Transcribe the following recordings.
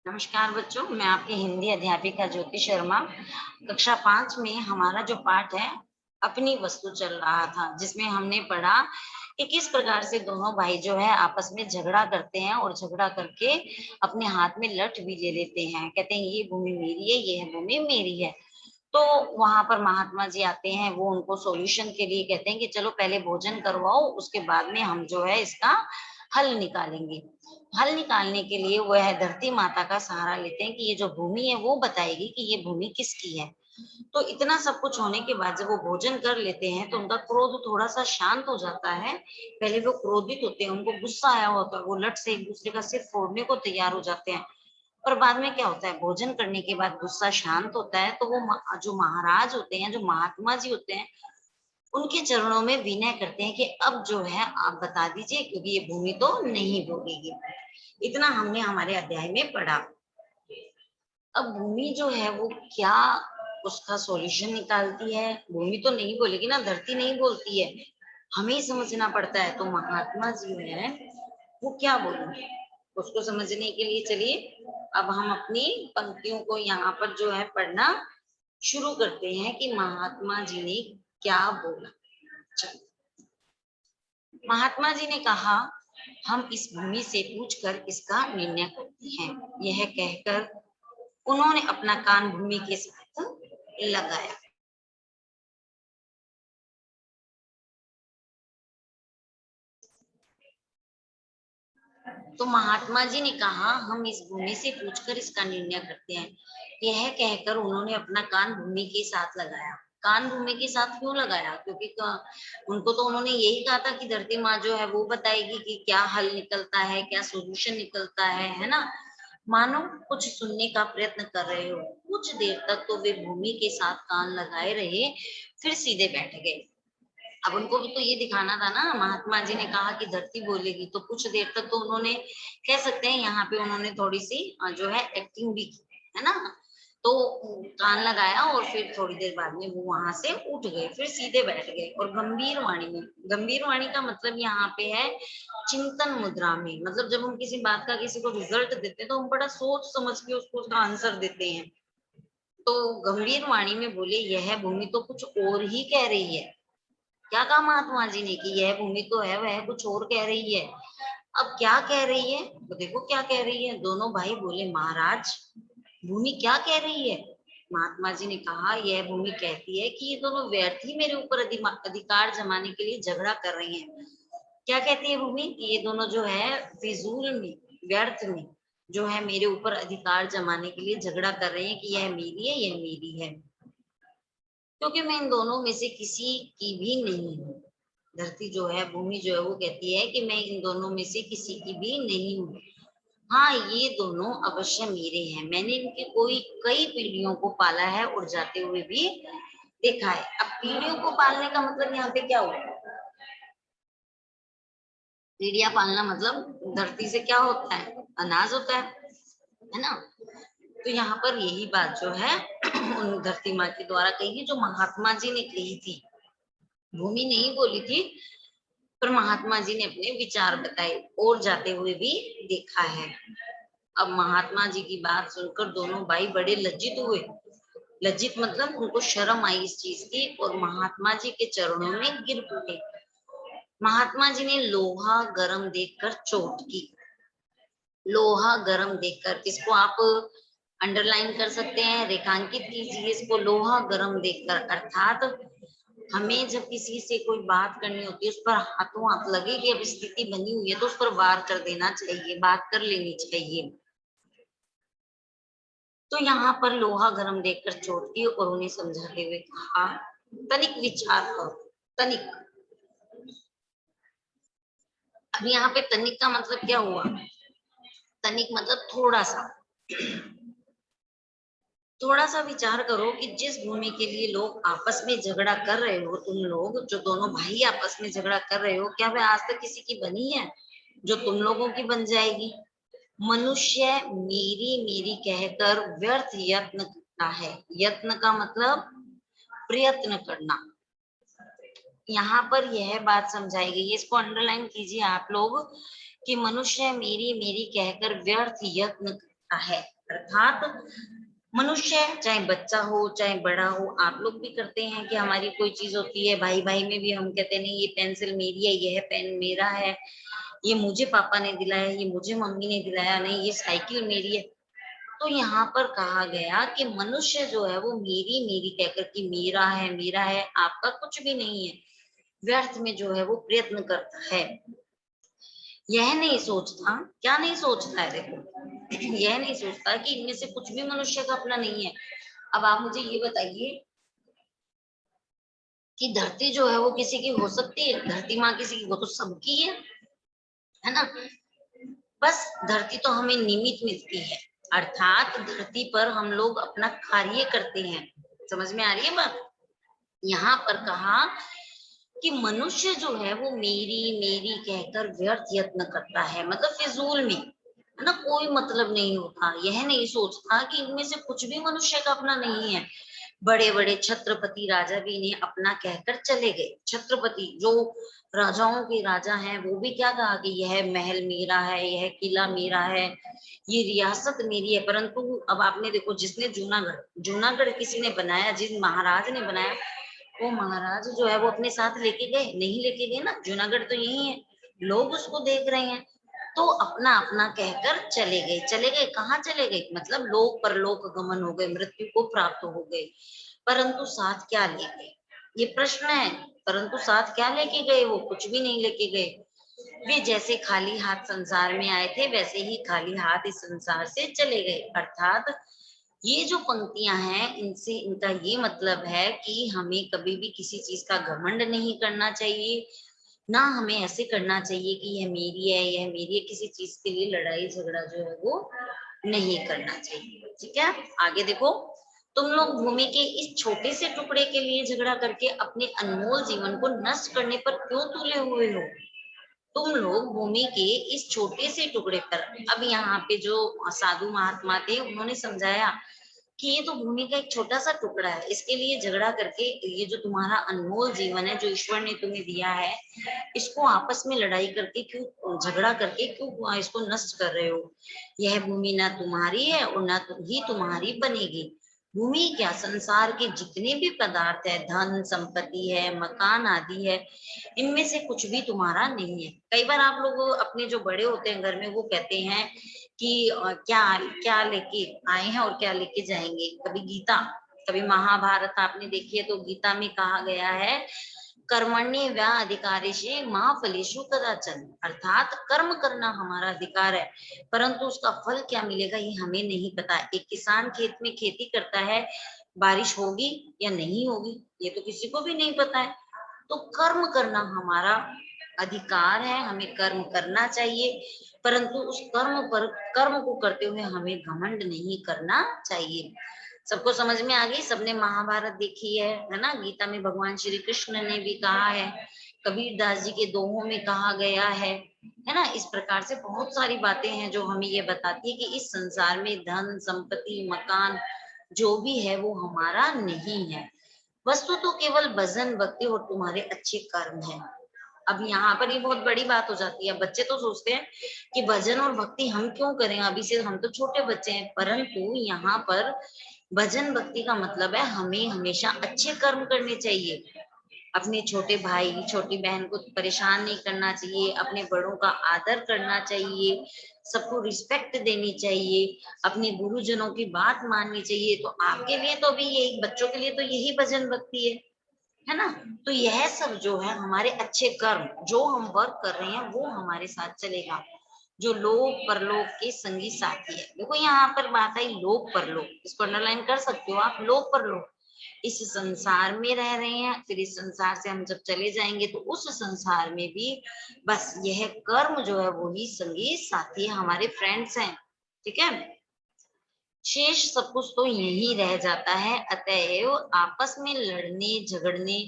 नमस्कार बच्चों, मैं आपकी हिंदी अध्यापिका ज्योति शर्मा। कक्षा 5 में हमारा जो पाठ है अपनी वस्तु चल रहा था, जिसमें हमने पढ़ा कि किस प्रकार से दोनों भाई जो है आपस में झगड़ा करते हैं और झगड़ा करके अपने हाथ में लठ भी ले लेते हैं। कहते हैं ये भूमि मेरी है, ये भूमि मेरी है। तो वहां पर महात्मा जी आते हैं, वो उनको सॉल्यूशन के लिए कहते हैं कि चलो पहले भोजन करवाओ, उसके बाद में हम जो है इसका हल निकालेंगे। हल निकालने के लिए वह धरती माता का सहारा लेते हैं कि ये जो भूमि है वो बताएगी कि ये भूमि किसकी है। तो इतना सब कुछ होने के बाद जब वो भोजन कर लेते हैं तो उनका क्रोध थोड़ा सा शांत हो जाता है। पहले वो क्रोधित होते हैं, उनको गुस्सा आया होता है, वो लट से एक दूसरे का सिर फोड़ने को तैयार हो जाते हैं। और बाद में क्या होता है, भोजन करने के बाद गुस्सा शांत होता है तो वो जो महाराज होते हैं, जो महात्मा जी होते हैं, उनके चरणों में विनय करते हैं कि अब जो है आप बता दीजिए, क्योंकि ये भूमि तो नहीं भोगेगी। इतना हमने हमारे अध्याय में पढ़ा। अब भूमि जो है वो क्या उसका सॉल्यूशन निकालती है। भूमि तो नहीं बोलेगी ना, धरती नहीं बोलती है, हमें ही समझना पड़ता है। तो महात्मा जी है वो क्या बोलेंगे, उसको समझने के लिए चलिए अब हम अपनी पंक्तियों को यहाँ पर जो है पढ़ना शुरू करते हैं कि महात्मा जी ने क्या बोला। महात्मा जी ने कहा, हम इस भूमि से पूछकर इसका निर्णय करते हैं। यह कहकर उन्होंने अपना कान भूमि के साथ लगाया। तो महात्मा जी ने कहा, हम इस भूमि से पूछकर इसका निर्णय करते हैं। यह कहकर उन्होंने अपना कान भूमि के साथ लगाया। कान भूमि के साथ क्यों लगाया, क्योंकि उनको तो उन्होंने यही कहा था कि धरती माँ जो है वो बताएगी कि क्या हल निकलता है, क्या सोल्यूशन निकलता है ना। मानो कुछ सुनने का प्रयत्न कर रहे हो। कुछ देर तक तो वे भूमि के साथ कान लगाए रहे, फिर सीधे बैठ गए। अब उनको भी तो ये दिखाना था ना, महात्मा जी ने कहा कि धरती बोलेगी, तो कुछ देर तक तो उन्होंने, कह सकते हैं यहाँ पे उन्होंने थोड़ी सी जो है एक्टिंग भी की है ना। तो कान लगाया और फिर थोड़ी देर बाद में वो वहां से उठ गए, फिर सीधे बैठ गए और गंभीर वाणी में, गंभीर वाणी का मतलब यहाँ पे है चिंतन मुद्रा में। मतलब जब हम किसी बात का किसी को रिजल्ट देते हैं तो हम बड़ा सोच समझ के उसको उसका आंसर देते हैं। तो गंभीर वाणी में बोले, यह भूमि तो कुछ और ही कह रही है। क्या कहा महात्मा जी ने कि यह भूमि तो है, वह कुछ और कह रही है। अब क्या कह रही है, तो देखो क्या कह रही है। दोनों भाई बोले, महाराज भूमि क्या कह रही है। महात्मा जी ने कहा, यह भूमि कहती है कि ये दोनों व्यर्थ ही मेरे ऊपर अधिकार जमाने के लिए झगड़ा कर रही हैं। क्या कहती है भूमि कि ये दोनों जो है फिजूल में, व्यर्थ में जो है मेरे ऊपर अधिकार जमाने के लिए झगड़ा कर रहे हैं कि यह मेरी है, यह मेरी है, क्योंकि मैं इन दोनों में से किसी की भी नहीं हूँ। धरती जो है, भूमि जो है वो कहती है कि मैं इन दोनों में से किसी की भी नहीं हूँ। हाँ, ये दोनों अवश्य मेरे हैं। मैंने इनके कई पीढ़ियों को पाला है और जाते हुए भी देखा है। अब पीढ़ियों को पालने का मतलब यहाँ पे क्या हुआ, पीढ़ियां पालना मतलब धरती से क्या होता है, अनाज होता है ना। तो यहाँ पर यही बात जो है उन धरती माँ के द्वारा कही, जो महात्मा जी ने कही थी। भूमि नहीं बोली थी, पर महात्मा जी ने अपने विचार बताए और जाते हुए भी देखा है। अब महात्मा जी की बात सुनकर दोनों भाई बड़े लज्जित हुए। लज्जित मतलब उनको शर्म आई इस चीज की, और महात्मा जी के चरणों में गिर पड़े। महात्मा जी ने लोहा गरम देखकर चोट की। लोहा गरम देखकर, इसको आप अंडरलाइन कर सकते हैं, रेखांकित कीजिए इसको। लोहा गरम देखकर अर्थात हमें जब किसी से कोई बात करनी होती है, उस पर हाथों हाथ लगे कि अब स्थिति बनी हुई है तो उस पर वार कर देना चाहिए, बात कर लेनी चाहिए। तो यहाँ पर लोहा गरम देखकर चोट की और उन्हें समझाते हुए कहा, तनिक विचार करो। तनिक, अब यहाँ पे तनिक का मतलब क्या हुआ, तनिक मतलब थोड़ा सा। थोड़ा सा विचार करो कि जिस भूमि के लिए लोग आपस में झगड़ा कर रहे हो, तुम लोग जो दोनों भाई आपस में झगड़ा कर रहे हो, क्या वह आज तक किसी की बनी है जो तुम लोगों की बन जाएगी। मनुष्य मेरी मेरी कहकर व्यर्थ यत्न करता है। यत्न का मतलब प्रयत्न करना। यहाँ पर यह बात समझाई गई है, इसको अंडरलाइन कीजिए आप लोग, कि मनुष्य मेरी मेरी कहकर व्यर्थ यत्न करता है। अर्थात मनुष्य चाहे बच्चा हो चाहे बड़ा हो, आप लोग भी करते हैं कि हमारी कोई चीज होती है, भाई भाई में भी हम कहते हैं नहीं ये पेंसिल मेरी है, यह पेन मेरा है, ये मुझे पापा ने दिलाया, ये मुझे मम्मी ने दिलाया, नहीं ये साइकिल मेरी है। तो यहाँ पर कहा गया कि मनुष्य जो है वो मेरी मेरी कहकर कि मेरा है, आपका कुछ भी नहीं है, व्यर्थ में जो है वो प्रयत्न करता है। यह नहीं सोचता, क्या नहीं सोचता है देखो, यह नहीं सोचता कि इनमें से कुछ भी मनुष्य का अपना नहीं है। अब आप मुझे ये बताइए कि धरती जो है वो किसी की हो सकती है? धरती माँ किसी की? वो तो सबकी है ना। बस धरती तो हमें निमित मिलती है, अर्थात धरती पर हम लोग अपना कार्य करते हैं। समझ में आ रही है बात? यहाँ पर कहा कि मनुष्य जो है वो मेरी मेरी कहकर व्यर्थ यत्न करता है, मतलब फिजूल में, है ना, कोई मतलब नहीं होता। यह नहीं सोचता कि इनमें से कुछ भी मनुष्य का अपना नहीं है। बड़े बड़े छत्रपति राजा भी इन्हें अपना कहकर चले गए। छत्रपति जो राजाओं के राजा हैं, वो भी क्या कहा कि यह महल मेरा है, यह किला मेरा है, ये रियासत मेरी है। परंतु अब आपने देखो, जिसने जूनागढ़ जूनागढ़ किसी ने बनाया, जिस महाराज ने बनाया, वो महाराज जो है वो अपने साथ लेके गए? नहीं लेके गए ना, जूनागढ़ तो यही है, लोग उसको देख रहे हैं। तो अपना अपना कहकर चले गए। चले गए कहाँ चले गए? मतलब लोक परलोक गमन हो गए, मृत्यु को प्राप्त हो गए। परंतु साथ क्या ले गए, ये प्रश्न है। परंतु साथ क्या लेके गए? वो कुछ भी नहीं लेके गए। वे जैसे खाली हाथ संसार में आए थे, वैसे ही खाली हाथ इस संसार से चले गए। अर्थात ये जो पंक्तियां हैं, इनसे इनका ये मतलब है कि हमें कभी भी किसी चीज का घमंड नहीं करना चाहिए, ना हमें ऐसे करना चाहिए कि यह मेरी है, यह मेरी है। किसी चीज के लिए लड़ाई झगड़ा जो है वो नहीं करना चाहिए। ठीक है, आगे देखो। तुम लोग भूमि के इस छोटे से टुकड़े के लिए झगड़ा करके अपने अनमोल जीवन को नष्ट करने पर क्यों तुले हुए हो? तुम लोग भूमि के इस छोटे से टुकड़े पर, अब यहाँ पे जो साधु महात्मा थे उन्होंने समझाया कि ये तो भूमि का एक छोटा सा टुकड़ा है, इसके लिए झगड़ा करके ये जो तुम्हारा अनमोल जीवन है जो ईश्वर ने तुम्हें दिया है, इसको आपस में लड़ाई करके क्यों, झगड़ा करके क्यों इसको नष्ट कर रहे हो? यह भूमि ना तुम्हारी है और ना ही तुम्हारी बनेगी। भूमि क्या, संसार के जितने भी पदार्थ है, धन संपत्ति है, मकान आदि है, इनमें से कुछ भी तुम्हारा नहीं है। कई बार आप लोग अपने जो बड़े होते हैं घर में, वो कहते हैं कि क्या क्या लेके आए हैं और क्या लेके जाएंगे। कभी गीता, कभी महाभारत आपने देखी है, तो गीता में कहा गया है कर्मण्य व्या अधिकारेषु मां फलेषु कदाचन, अर्थात कर्म करना हमारा अधिकार है, परंतु उसका फल क्या मिलेगा ये हमें नहीं पता। एक किसान खेत में खेती करता है, बारिश होगी या नहीं होगी ये तो किसी को भी नहीं पता है। तो कर्म करना हमारा अधिकार है, हमें कर्म करना चाहिए, परंतु उस कर्म को करते हुए हमें घमंड नहीं करना चाहिए। सबको समझ में आ गई? सबने महाभारत देखी है ना? गीता में भगवान श्री कृष्ण ने भी कहा है, कबीर दास जी के दोहों में कहा गया है ना? इस प्रकार से बहुत सारी बातें हैं जो हमें ये बताती है कि इस संसार में धन संपत्ति मकान जो भी है वो हमारा नहीं है। वस्तु तो केवल भजन भक्ति और तुम्हारे अच्छे कर्म है। अब यहाँ पर ये बहुत बड़ी बात हो जाती है। बच्चे तो सोचते हैं कि भजन और भक्ति हम क्यों करें, अभी से हम तो छोटे बच्चे हैं, परंतु यहाँ पर भजन भक्ति का मतलब है हमें हमेशा अच्छे कर्म करने चाहिए। अपने छोटे भाई छोटी बहन को परेशान नहीं करना चाहिए, अपने बड़ों का आदर करना चाहिए, सबको रिस्पेक्ट देनी चाहिए, अपने गुरुजनों की बात माननी चाहिए। तो आपके लिए तो अभी यही, बच्चों के लिए तो यही भजन भक्ति है ना? तो यह सब जो है हमारे अच्छे कर्म, जो हम वर्क कर रहे हैं वो हमारे साथ चलेगा, जो लोक परलोक के संगी साथी है। देखो यहाँ पर बात आई लोक परलोक, इसको अंडरलाइन कर सकते हो आप। लोक परलोक, इस संसार में रह रहे हैं, फिर इस संसार से हम जब चले जाएंगे तो उस संसार में भी बस यह कर्म जो है वो ही संगी साथी है, हमारे फ्रेंड्स हैं। ठीक है, शेष सब कुछ तो यही रह जाता है। अतएव आपस में लड़ने झगड़ने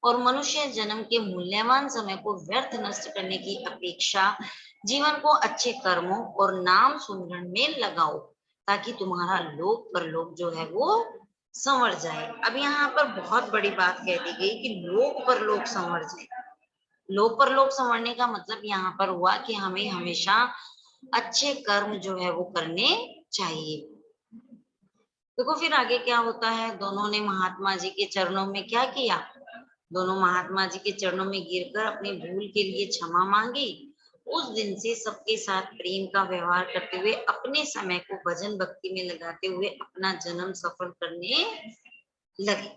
और मनुष्य जन्म के मूल्यवान समय को व्यर्थ नष्ट करने की अपेक्षा जीवन को अच्छे कर्मों और नाम सुमिरन में लगाओ, ताकि तुम्हारा लोक परलोक जो है वो संवर जाए। अब यहाँ पर बहुत बड़ी बात कह दी गई कि लोक परलोक संवर जाए। लोक परलोक संवरने का मतलब यहाँ पर हुआ कि हमें हमेशा अच्छे कर्म जो है वो करने चाहिए। देखो फिर आगे क्या होता है, दोनों ने महात्मा जी के चरणों में क्या किया, दोनों महात्मा जी के चरणों में गिरकर अपनी भूल के लिए क्षमा मांगी। उस दिन से सबके साथ प्रेम का व्यवहार करते हुए अपने समय को भजन भक्ति में लगाते हुए अपना जन्म सफल करने लगे।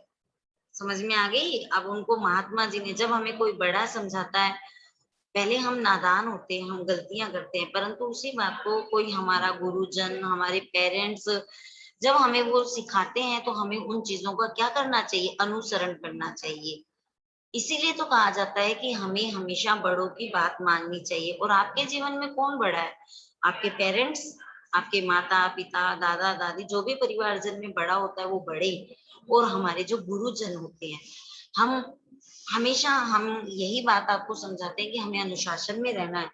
समझ में आ गई। अब उनको महात्मा जी ने, जब हमें कोई बड़ा समझाता है, पहले हम नादान होते हैं, हम गलतियां करते हैं, परंतु उसी बात को कोई हमारा गुरुजन, हमारे पेरेंट्स जब हमें वो सिखाते हैं तो हमें उन चीजों का क्या करना चाहिए, अनुसरण करना चाहिए। इसीलिए तो कहा जाता है कि हमें हमेशा बड़ों की बात माननी चाहिए। और आपके जीवन में कौन बड़ा है, आपके पेरेंट्स, आपके माता पिता, दादा दादी, जो भी परिवारजन में बड़ा होता है वो बड़े, और हमारे जो गुरुजन होते हैं, हम हमेशा हम यही बात आपको समझाते हैं कि हमें अनुशासन में रहना है।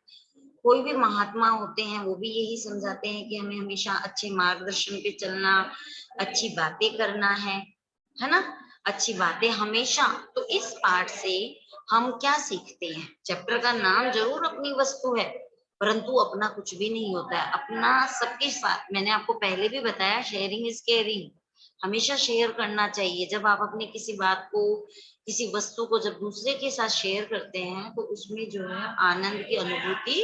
कोई भी महात्मा होते हैं वो भी यही समझाते हैं कि हमें हमेशा अच्छे मार्गदर्शन पे चलना, अच्छी बातें करना है ना, अच्छी बातें हमेशा। तो इस पाठ से हम क्या सीखते हैं, चैप्टर का नाम जरूर अपनी वस्तु है, परंतु अपना कुछ भी नहीं होता है, अपना सबके साथ। मैंने आपको पहले भी बताया, शेयरिंग इज केयरिंग, हमेशा शेयर करना चाहिए। जब आप अपनी किसी बात को, किसी वस्तु को जब दूसरे के साथ शेयर करते हैं तो उसमें जो है आनंद की अनुभूति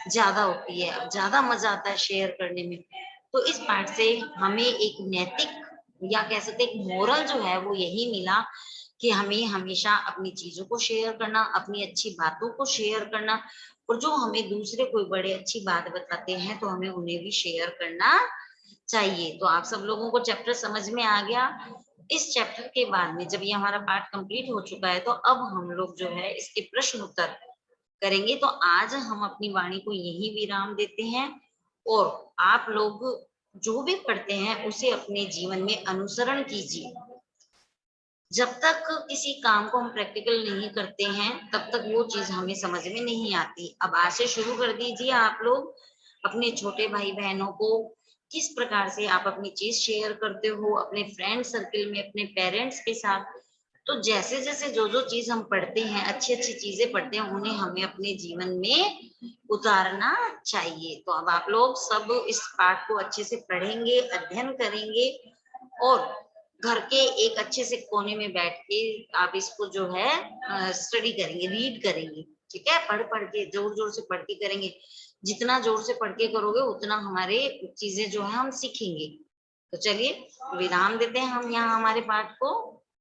ज्यादा होती है, ज्यादा मजा आता है शेयर करने में। तो इस पाठ से हमें एक नैतिक, या कह सकते एक मोरल जो है वो यही मिला कि हमें हमेशा अपनी चीजों को शेयर करना, अपनी अच्छी बातों को शेयर करना, और जो हमें दूसरे कोई बड़े अच्छी बात बताते हैं तो हमें उन्हें भी शेयर करना चाहिए। तो आप सब लोगों को चैप्टर समझ में आ गया। इस चैप्टर के बाद में जब ये हमारा पाठ कंप्लीट हो चुका है तो अब हम लोग जो है इसके प्रश्न उत्तर करेंगे। तो आज हम अपनी वाणी को यही विराम देते हैं, और आप लोग जो भी पढ़ते हैं उसे अपने जीवन में अनुसरण कीजिए। जब तक किसी काम को हम प्रैक्टिकल नहीं करते हैं तब तक वो चीज हमें समझ में नहीं आती। अब आज से शुरू कर दीजिए आप लोग अपने छोटे भाई बहनों को, किस प्रकार से आप अपनी चीज शेयर करते हो अपने फ्रेंड सर्कल में, अपने पेरेंट्स के साथ। तो जैसे जैसे जो जो चीज हम पढ़ते हैं, अच्छी अच्छी चीजें पढ़ते हैं, उन्हें हमें अपने जीवन में उतारना चाहिए। तो अब आप लोग सब इस पाठ को अच्छे से पढ़ेंगे, अध्ययन करेंगे, और घर के एक अच्छे से कोने में बैठ के आप इसको जो है स्टडी करेंगे, रीड करेंगे। ठीक है, पढ़ पढ़ के, जोर जोर से पढ़ के करेंगे। जितना जोर से पढ़ के करोगे उतना हमारे चीजें जो है हम सीखेंगे। तो चलिए विराम देते हैं हम यहाँ हमारे पाठ को।